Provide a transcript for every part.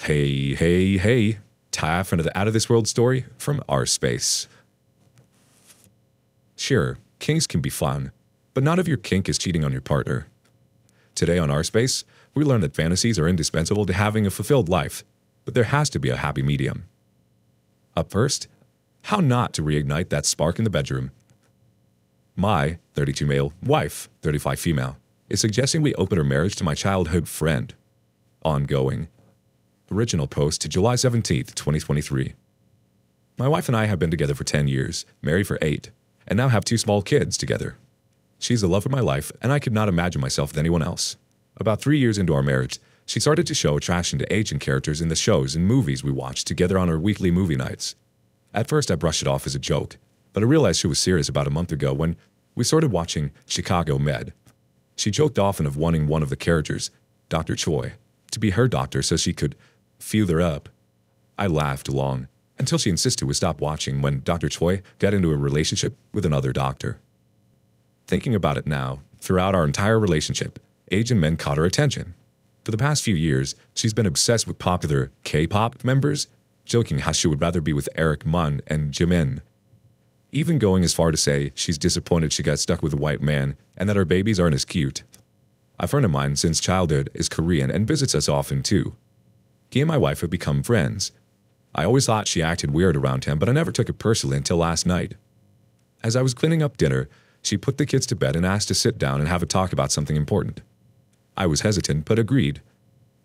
Hey, hey, hey. Time for another Out of This World story from our space. Sure, kinks can be fun, but not if your kink is cheating on your partner. Today on our space, we learn that fantasies are indispensable to having a fulfilled life, but there has to be a happy medium. Up first, how not to reignite that spark in the bedroom. My 32 male wife, 35 female, is suggesting we open our marriage to my childhood friend. Ongoing. Original post to July 17th, 2023. My wife and I have been together for 10 years, married for 8, and now have 2 small kids together. She's the love of my life, and I could not imagine myself with anyone else. About 3 years into our marriage, she started to show attraction to Asian characters in the shows and movies we watched together on our weekly movie nights. At first, I brushed it off as a joke, but I realized she was serious about a month ago when we started watching Chicago Med. She joked often of wanting one of the characters, Dr. Choi, to be her doctor so she could feel her up. I laughed along until she insisted we stop watching when Dr. Choi got into a relationship with another doctor. Thinking about it now, throughout our entire relationship, Asian men caught her attention. For the past few years, she's been obsessed with popular K-pop members, joking how she would rather be with Eric Mun and Jimin. Even going as far to say she's disappointed she got stuck with a white man and that our babies aren't as cute. A friend of mine since childhood is Korean and visits us often too. He and my wife have become friends. I always thought she acted weird around him, but I never took it personally until last night. As I was cleaning up dinner, she put the kids to bed and asked to sit down and have a talk about something important. I was hesitant, but agreed.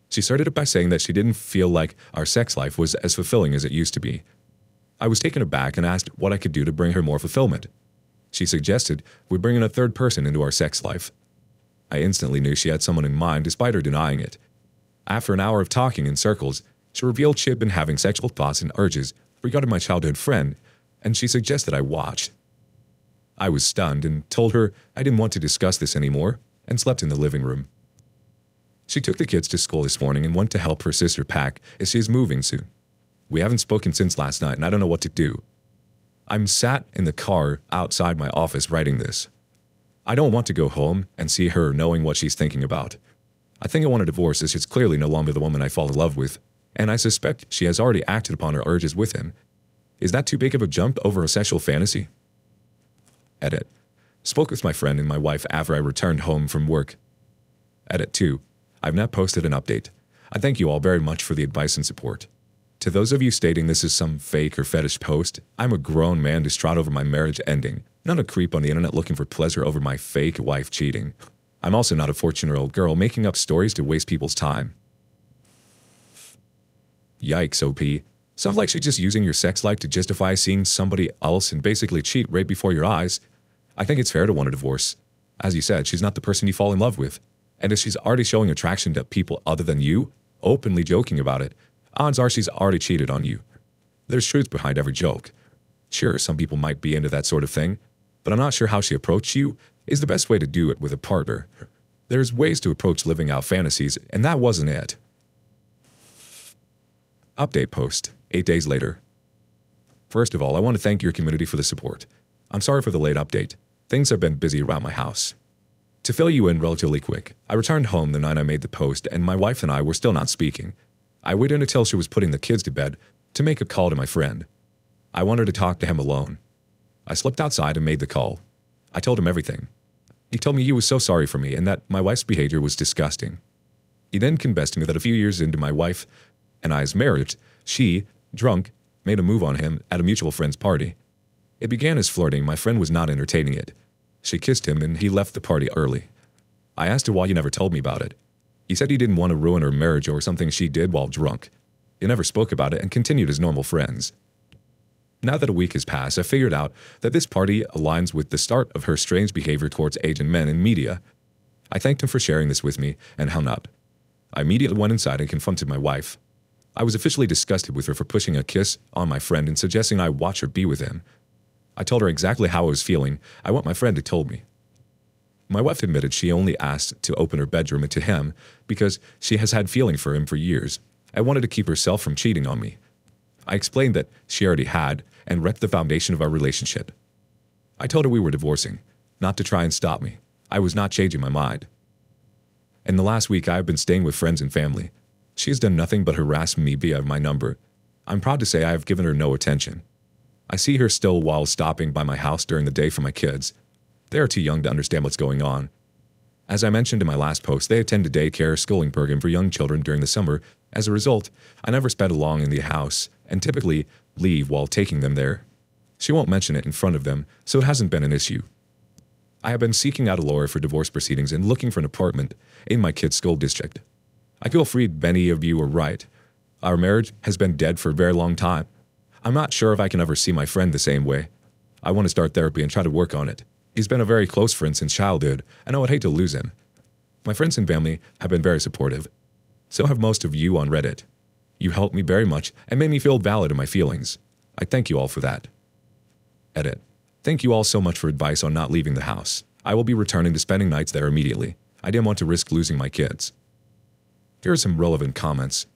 She started it by saying that she didn't feel like our sex life was as fulfilling as it used to be. I was taken aback and asked what I could do to bring her more fulfillment. She suggested we bring in a third person into our sex life. I instantly knew she had someone in mind despite her denying it. After an hour of talking in circles, she revealed she had been having sexual thoughts and urges regarding my childhood friend, and she suggested I watch. I was stunned and told her I didn't want to discuss this anymore and slept in the living room. She took the kids to school this morning and went to help her sister pack as she is moving soon. We haven't spoken since last night and I don't know what to do. I'm sat in the car outside my office writing this. I don't want to go home and see her knowing what she's thinking about. I think I want a divorce as she's clearly no longer the woman I fall in love with, and I suspect she has already acted upon her urges with him. Is that too big of a jump over a sexual fantasy? Edit. Spoke with my friend and my wife after I returned home from work. Edit 2. I've now posted an update. I thank you all very much for the advice and support. To those of you stating this is some fake or fetish post, I'm a grown man distraught over my marriage ending, not a creep on the internet looking for pleasure over my fake wife cheating. I'm also not a 14-year-old girl making up stories to waste people's time. Yikes, OP. Sounds like she's just using your sex life to justify seeing somebody else and basically cheat right before your eyes. I think it's fair to want a divorce. As you said, she's not the person you fall in love with. And if she's already showing attraction to people other than you, openly joking about it, odds are she's already cheated on you. There's truth behind every joke. Sure, some people might be into that sort of thing, but I'm not sure how she approached you is the best way to do it with a partner. There's ways to approach living out fantasies, and that wasn't it. Update post, 8 days later. First of all, I want to thank your community for the support. I'm sorry for the late update. Things have been busy around my house. To fill you in relatively quick, I returned home the night I made the post, and my wife and I were still not speaking. I waited until she was putting the kids to bed to make a call to my friend. I wanted to talk to him alone. I slipped outside and made the call. I told him everything. He told me he was so sorry for me and that my wife's behavior was disgusting. He then confessed to me that a few years into my wife and I's marriage, she, drunk, made a move on him at a mutual friend's party. It began as flirting. My friend was not entertaining it. She kissed him and he left the party early. I asked him why he never told me about it. He said he didn't want to ruin her marriage or something she did while drunk. He never spoke about it and continued as normal friends. Now that a week has passed, I figured out that this party aligns with the start of her strange behavior towards Asian men in media. I thanked him for sharing this with me and hung up. I immediately went inside and confronted my wife. I was officially disgusted with her for pushing a kiss on my friend and suggesting I watch her be with him. I told her exactly how I was feeling. I want my friend to told me. My wife admitted she only asked to open her bedroom to him because she has had feeling for him for years. I wanted to keep herself from cheating on me. I explained that she already had and wrecked the foundation of our relationship. I told her we were divorcing, not to try and stop me. I was not changing my mind. In the last week, I have been staying with friends and family. She has done nothing but harass me via my number. I'm proud to say I have given her no attention. I see her still while stopping by my house during the day for my kids. They are too young to understand what's going on. As I mentioned in my last post, they attend a daycare schooling program for young children during the summer. As a result, I never spend long in the house and typically leave while taking them there. She won't mention it in front of them, so it hasn't been an issue. I have been seeking out a lawyer for divorce proceedings and looking for an apartment in my kids' school district. I feel afraid many of you are right. Our marriage has been dead for a very long time. I'm not sure if I can ever see my friend the same way. I want to start therapy and try to work on it. He's been a very close friend since childhood, and I would hate to lose him. My friends and family have been very supportive. So have most of you on Reddit. You helped me very much and made me feel valid in my feelings. I thank you all for that. Edit. Thank you all so much for advice on not leaving the house. I will be returning to spending nights there immediately. I didn't want to risk losing my kids. Here are some relevant comments.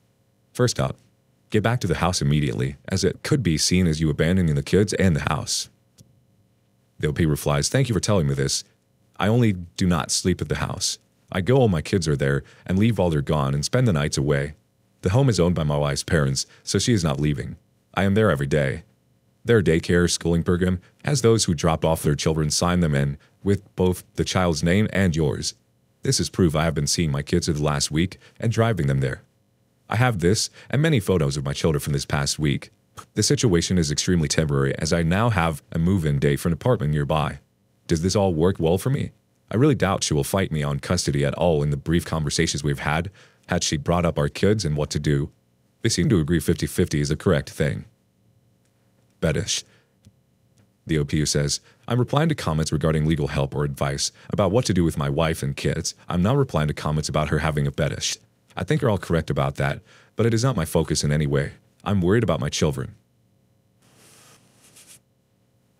First up, get back to the house immediately, as it could be seen as you abandoning the kids and the house. The OP replies, thank you for telling me this. I only do not sleep at the house. I go while my kids are there and leave while they're gone and spend the nights away. The home is owned by my wife's parents, so she is not leaving. I am there every day. Their daycare schooling program has those who dropped off their children sign them in with both the child's name and yours. This is proof I have been seeing my kids for the last week and driving them there. I have this and many photos of my children from this past week. The situation is extremely temporary as I now have a move-in day for an apartment nearby. Does this all work well for me? I really doubt she will fight me on custody at all in the brief conversations we've had she brought up our kids and what to do. They seem to agree 50-50 is the correct thing. Beddish. The OPU says, I'm replying to comments regarding legal help or advice about what to do with my wife and kids. I'm not replying to comments about her having a fetish. I think you're all correct about that, but it is not my focus in any way. I'm worried about my children.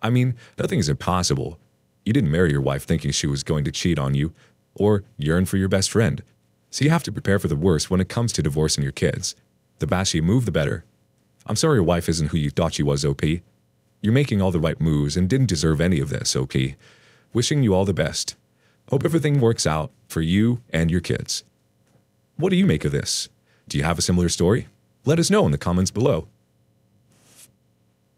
I mean, nothing is impossible. You didn't marry your wife thinking she was going to cheat on you or yearn for your best friend. So you have to prepare for the worst when it comes to divorcing your kids. The faster you move, the better. I'm sorry your wife isn't who you thought she was, OP. You're making all the right moves and didn't deserve any of this, OP. Wishing you all the best. Hope everything works out for you and your kids. What do you make of this? Do you have a similar story? Let us know in the comments below.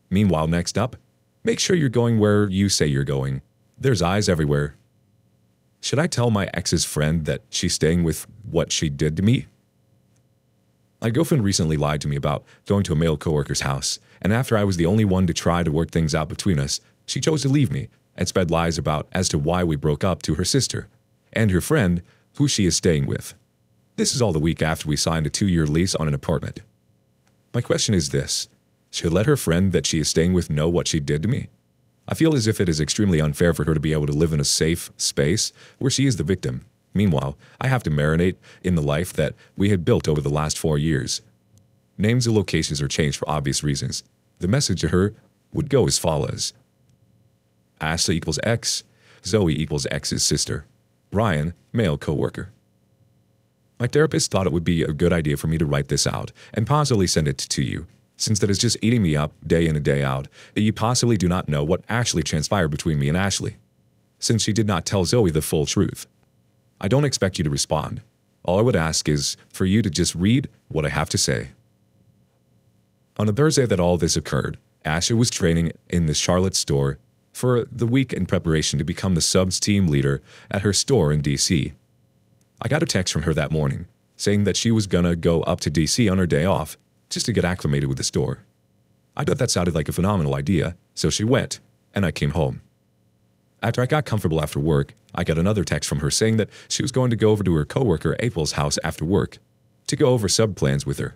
Meanwhile, next up, make sure you're going where you say you're going. There's eyes everywhere. Should I tell my ex's friend that she's staying with what she did to me? My girlfriend recently lied to me about going to a male coworker's house, and after I was the only one to try to work things out between us, she chose to leave me and spread lies about as to why we broke up to her sister and her friend, who she is staying with. This is all the week after we signed a 2-year lease on an apartment. My question is this: should I let her friend that she is staying with know what she did to me? I feel as if it is extremely unfair for her to be able to live in a safe space where she is the victim. Meanwhile, I have to marinate in the life that we had built over the last 4 years. Names and locations are changed for obvious reasons. The message to her would go as follows. Ashley equals X, Zoe equals X's sister, Ryan, male coworker. My therapist thought it would be a good idea for me to write this out and possibly send it to you, since that is just eating me up day in and day out, that you possibly do not know what actually transpired between me and Ashley, since she did not tell Zoe the full truth. I don't expect you to respond. All I would ask is for you to just read what I have to say. On the Thursday that all this occurred, Ashley was training in the Charlotte store for the week in preparation to become the subs team leader at her store in DC. I got a text from her that morning saying that she was gonna go up to DC on her day off just to get acclimated with the store. I thought that sounded like a phenomenal idea, so she went, and I came home. After I got comfortable after work, I got another text from her saying that she was going to go over to her coworker April's house after work to go over sub plans with her.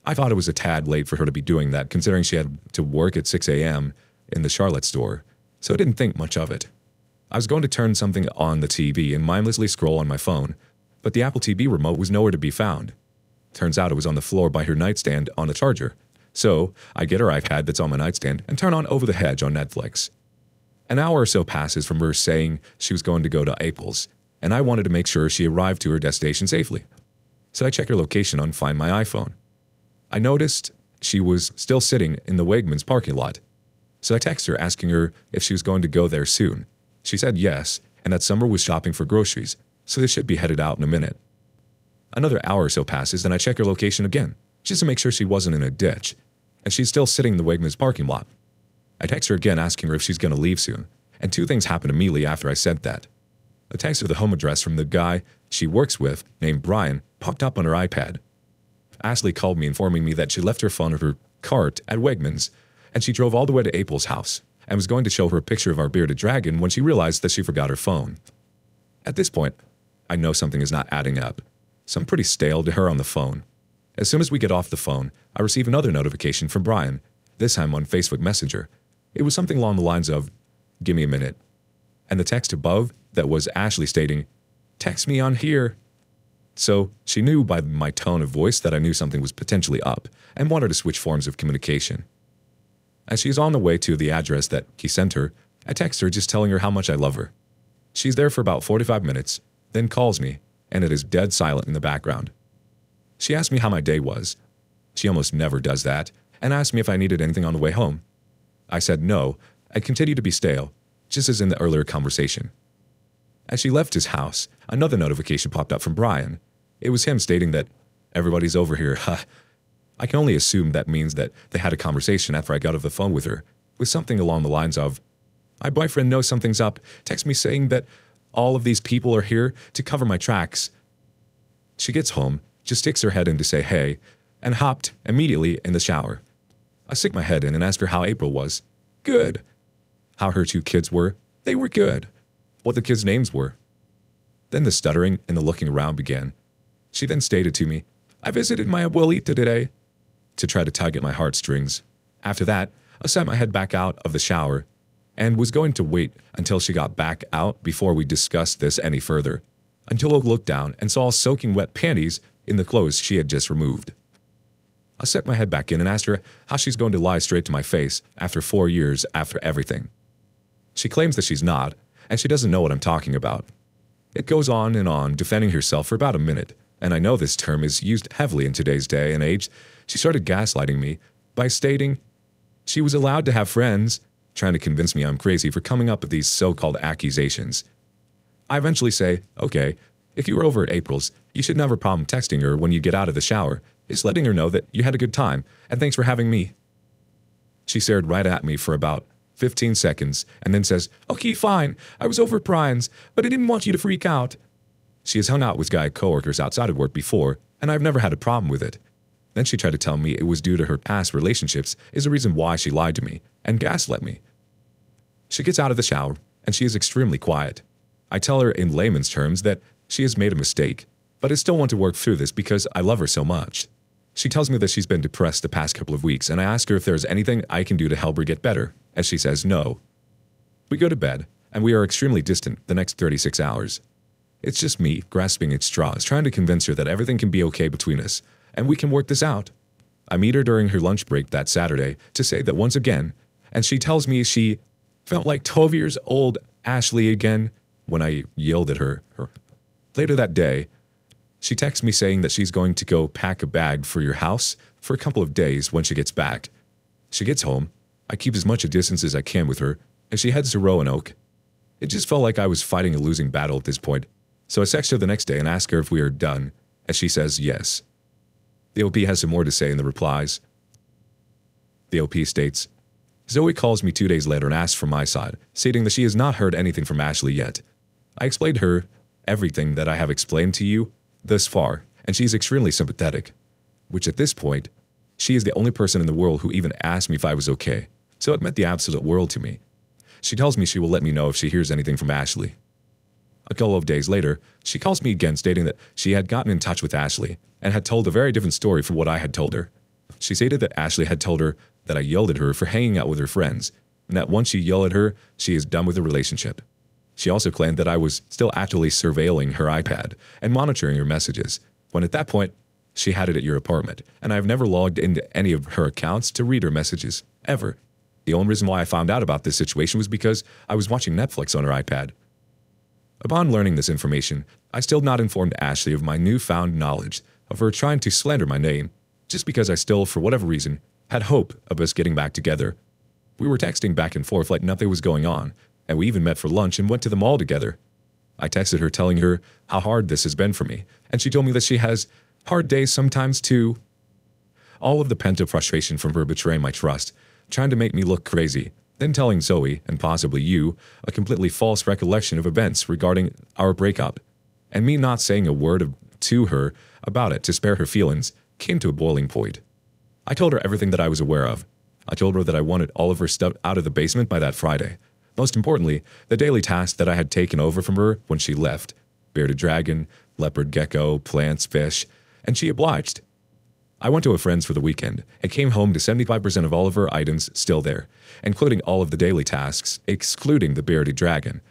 I thought it was a tad late for her to be doing that considering she had to work at 6 a.m. in the Charlotte store, so I didn't think much of it. I was going to turn something on the TV and mindlessly scroll on my phone, but the Apple TV remote was nowhere to be found. Turns out it was on the floor by her nightstand on a charger. So I get her iPad that's on my nightstand and turn on Over the Hedge on Netflix. An hour or so passes from her saying she was going to go to April's, and I wanted to make sure she arrived to her destination safely. So I check her location on Find My iPhone. I noticed she was still sitting in the Wegmans parking lot. So I texted her asking her if she was going to go there soon. She said yes, and that Summer was shopping for groceries, so they should be headed out in a minute. Another hour or so passes, and I check her location again, just to make sure she wasn't in a ditch, and she's still sitting in the Wegmans parking lot. I text her again asking her if she's going to leave soon, and two things happened immediately after I said that. A text with the home address from the guy she works with, named Brian, popped up on her iPad. Ashley called me informing me that she left her phone at her cart at Wegmans, and she drove all the way to April's house and was going to show her a picture of our bearded dragon when she realized that she forgot her phone. At this point, I know something is not adding up, so I'm pretty stale to her on the phone. As soon as we get off the phone, I receive another notification from Brian, this time on Facebook Messenger. It was something along the lines of, "Give me a minute." And the text above that was Ashley stating, "Text me on here." So she knew by my tone of voice that I knew something was potentially up and wanted to switch forms of communication. As she is on the way to the address that he sent her, I text her just telling her how much I love her. She's there for about 45 minutes, then calls me, and it is dead silent in the background. She asked me how my day was. She almost never does that, and asked me if I needed anything on the way home. I said no. I continued to be stale, just as in the earlier conversation. As she left his house, another notification popped up from Brian. It was him stating that everybody's over here. I can only assume that means that they had a conversation after I got off the phone with her, with something along the lines of, "My boyfriend knows something's up, text me saying that all of these people are here to cover my tracks." She gets home, just sticks her head in to say hey, and hopped immediately in the shower. I stick my head in and asked her how April was. Good. How her two kids were. They were good. What the kids' names were. Then the stuttering and the looking around began. She then stated to me, "I visited my abuelita today," to try to tug at my heartstrings. After that, I sat my head back out of the shower and was going to wait until she got back out before we discussed this any further, until I looked down and saw soaking wet panties in the clothes she had just removed. I set my head back in and asked her how she's going to lie straight to my face after 4 years after everything. She claims that she's not, and she doesn't know what I'm talking about. It goes on and on, defending herself for about a minute, and I know this term is used heavily in today's day and age. She started gaslighting me by stating she was allowed to have friends, trying to convince me I'm crazy for coming up with these so-called accusations. I eventually say, "Okay, if you were over at April's, you shouldn't have a problem texting her when you get out of the shower, just letting her know that you had a good time, and thanks for having me." She stared right at me for about 15 seconds, and then says, "Okay, fine, I was over at Brian's, but I didn't want you to freak out." She has hung out with guy coworkers outside of work before, and I've never had a problem with it. Then she tried to tell me it was due to her past relationships is the reason why she lied to me and gaslit me. She gets out of the shower, and she is extremely quiet. I tell her in layman's terms that she has made a mistake, but I still want to work through this because I love her so much. She tells me that she's been depressed the past couple of weeks, and I ask her if there's anything I can do to help her get better, as she says no. We go to bed, and we are extremely distant the next 36 hours. It's just me grasping at straws, trying to convince her that everything can be okay between us, and we can work this out. I meet her during her lunch break that Saturday to say that once again, and she tells me she felt like 12 years old Ashley again when I yelled at her. Later that day, she texts me saying that she's going to go pack a bag for your house for a couple of days when she gets back. She gets home, I keep as much a distance as I can with her, and she heads to Roanoke. It just felt like I was fighting a losing battle at this point, so I text her the next day and ask her if we are done, as she says yes. The OP has some more to say in the replies. The OP states, "Zoe calls me 2 days later and asks from my side, stating that she has not heard anything from Ashley yet. I explained to her everything that I have explained to you thus far, and she's extremely sympathetic, which at this point, she is the only person in the world who even asked me if I was okay, so it meant the absolute world to me. She tells me she will let me know if she hears anything from Ashley. A couple of days later, she calls me again stating that she had gotten in touch with Ashley and had told a very different story from what I had told her. She stated that Ashley had told her that I yelled at her for hanging out with her friends, and that once she yelled at her, she is done with the relationship. She also claimed that I was still actually surveilling her iPad and monitoring her messages, when at that point, she had it at your apartment, and I have never logged into any of her accounts to read her messages, ever. The only reason why I found out about this situation was because I was watching Netflix on her iPad. Upon learning this information, I still not informed Ashley of my newfound knowledge of her trying to slander my name, just because I still, for whatever reason, had hope of us getting back together. We were texting back and forth like nothing was going on, and we even met for lunch and went to the mall together. I texted her telling her how hard this has been for me, and she told me that she has hard days sometimes too. All of the pent-up frustration from her betraying my trust, trying to make me look crazy, then telling Zoe, and possibly you, a completely false recollection of events regarding our breakup, and me not saying a word to her about it to spare her feelings, came to a boiling point. I told her everything that I was aware of. I told her that I wanted all of her stuff out of the basement by that Friday. Most importantly, the daily tasks that I had taken over from her when she left. Bearded dragon, leopard gecko, plants, fish, and she obliged. I went to a friend's for the weekend and came home to 75% of all of her items still there, including all of the daily tasks, excluding the bearded dragon.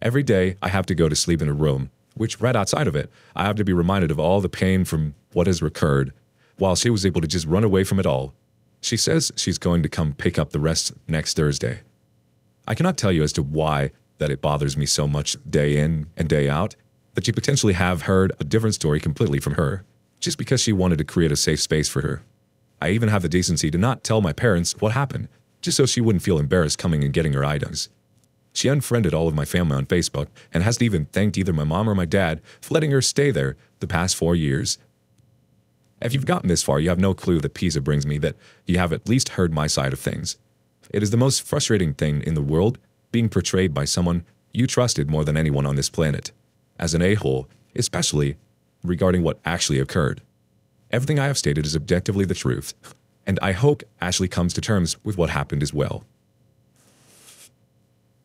Every day, I have to go to sleep in a room, which right outside of it, I have to be reminded of all the pain from what has recurred, while she was able to just run away from it all. She says she's going to come pick up the rest next Thursday. I cannot tell you as to why that it bothers me so much day in and day out, that you potentially have heard a different story completely from her, just because she wanted to create a safe space for her. I even have the decency to not tell my parents what happened, just so she wouldn't feel embarrassed coming and getting her items. She unfriended all of my family on Facebook and hasn't even thanked either my mom or my dad for letting her stay there the past 4 years. If you've gotten this far, you have no clue the peace it brings me that you have at least heard my side of things. It is the most frustrating thing in the world, being portrayed by someone you trusted more than anyone on this planet, as an a-hole, especially regarding what actually occurred. Everything I have stated is objectively the truth, and I hope Ashley comes to terms with what happened as well.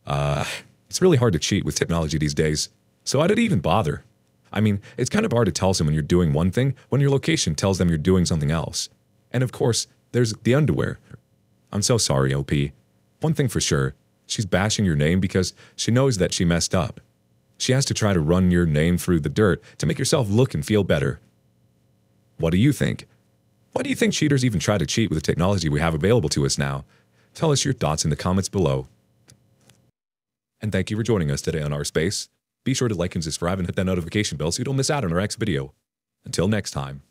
It's really hard to cheat with technology these days, so I didn't even bother. I mean, it's kind of hard to tell someone you're doing one thing when your location tells them you're doing something else. And of course, there's the underwear. I'm so sorry, OP. One thing for sure, she's bashing your name because she knows that she messed up. She has to try to run your name through the dirt to make yourself look and feel better. What do you think? Why do you think cheaters even try to cheat with the technology we have available to us now? Tell us your thoughts in the comments below. And thank you for joining us today on Our Space. Be sure to like and subscribe and hit that notification bell so you don't miss out on our next video. Until next time.